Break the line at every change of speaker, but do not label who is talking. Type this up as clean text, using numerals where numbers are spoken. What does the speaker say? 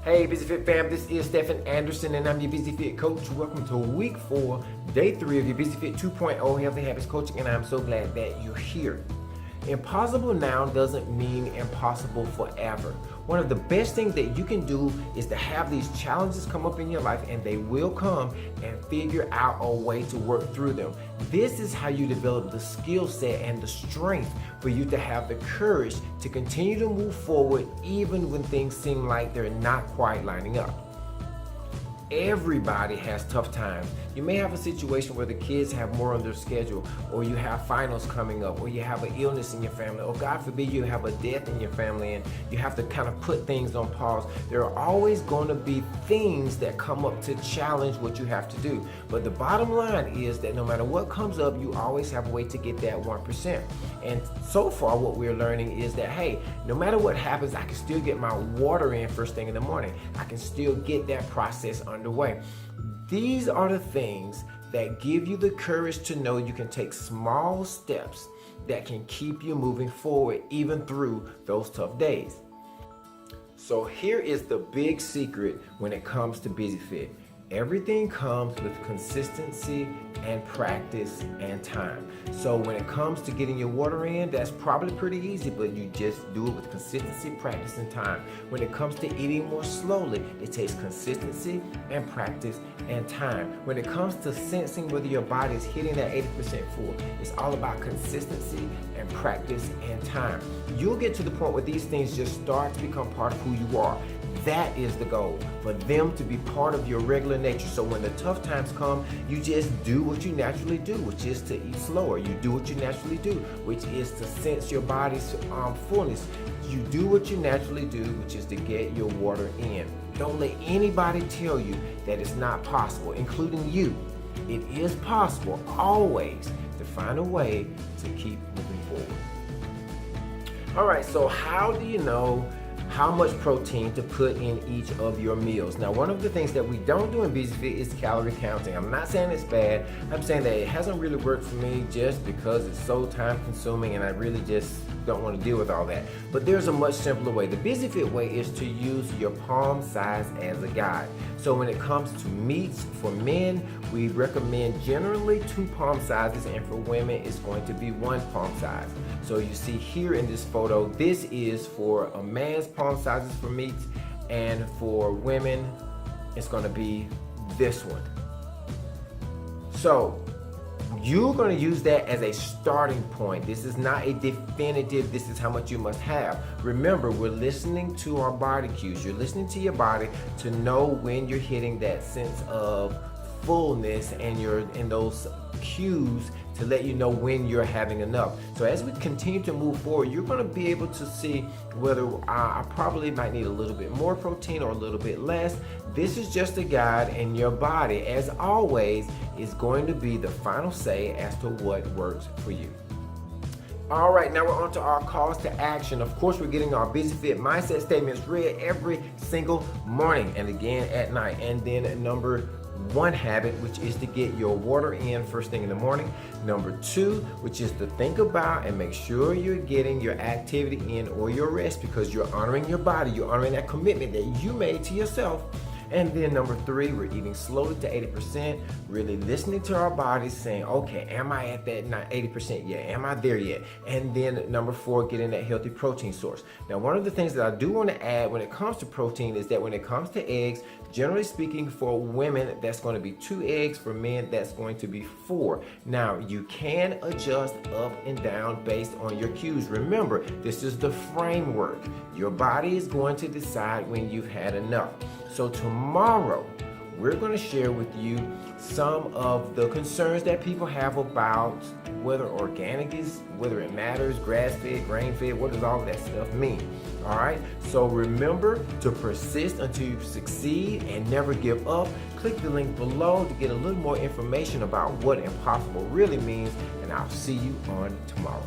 Hey Busy Fit fam, this is Stephen Anderson and I'm your Busy Fit coach. Welcome to week 4, day 3 of your Busy Fit 2.0 Healthy Habits Coaching, and I'm so glad that you're here. Impossible now doesn't mean impossible forever. One of the best things that you can do is to have these challenges come up in your life, and they will come, and figure out a way to work through them. This is how you develop the skill set and the strength for you to have the courage to continue to move forward even when things seem like they're not quite lining up. Everybody has tough times. You may have a situation where the kids have more on their schedule, or you have finals coming up, or you have an illness in your family, or God forbid you have a death in your family and you have to kind of put things on pause. There are always going to be things that come up to challenge what you have to do. But the bottom line is that no matter what comes up, you always have a way to get that 1%. And so far what we're learning is that, hey, no matter what happens, I can still get my water in first thing in the morning. I can still get that process underway. These are the things that give you the courage to know you can take small steps that can keep you moving forward even through those tough days. So here is the big secret when it comes to Busy Fit. Everything comes with consistency and practice and time. So when it comes to getting your water in, that's probably pretty easy, but you just do it with consistency, practice, and time. When it comes to eating more slowly, it takes consistency and practice and time. When it comes to sensing whether your body is hitting that 80% full, it's all about consistency and practice and time. You'll get to the point where these things just start to become part of who you are. That is the goal, for them to be part of your regular nature. So when the tough times come, you just do what you naturally do, which is to eat slower. You do what you naturally do, which is to sense your body's fullness. You do what you naturally do, which is to get your water in. Don't let anybody tell you that it's not possible, including you. It is possible always to find a way to keep moving forward. All right, so how do you know how much protein to put in each of your meals? Now, one of the things that we don't do in Busy Fit is calorie counting. I'm not saying it's bad. I'm saying that it hasn't really worked for me just because it's so time consuming and I really just don't want to deal with all that. But there's a much simpler way. The Busy Fit way is to use your palm size as a guide. So when it comes to meats, for men, we recommend generally 2 palm sizes, and for women, it's going to be 1 palm size. So you see here in this photo, this is for a man's palm sizes for meats, and for women, it's going to be this one. So you're going to use that as a starting point. This is not a definitive, this is how much you must have. Remember, we're listening to our body cues. You're listening to your body to know when you're hitting that sense of fullness, and you're in those cues to let you know when you're having enough. So as we continue to move forward, you're going to be able to see whether I probably might need a little bit more protein or a little bit less. This is just a guide, and your body, as always, is going to be the final say as to what works for you. All right, now we're on to our calls to action. Of course, we're getting our Busy Fit mindset statements read every single morning and again at night. And then number 1 habit, which is to get your water in first thing in the morning. Number 2, which is to think about and make sure you're getting your activity in or your rest, because you're honoring your body, you're honoring that commitment that you made to yourself. And then number 3, we're eating slowly to 80%, really listening to our bodies, saying, okay, am I at that 80% yet? Am I there yet? And then number 4, getting that healthy protein source. Now, one of the things that I do want to add when it comes to protein is that when it comes to eggs, generally speaking, for women, that's going to be 2 eggs. For men, that's going to be 4. Now, you can adjust up and down based on your cues. Remember, this is the framework. Your body is going to decide when you've had enough. So tomorrow, we're going to share with you some of the concerns that people have about whether organic is, whether it matters, grass-fed, grain-fed, what does all of that stuff mean? All right, so remember to persist until you succeed and never give up. Click the link below to get a little more information about what impossible really means, and I'll see you on tomorrow.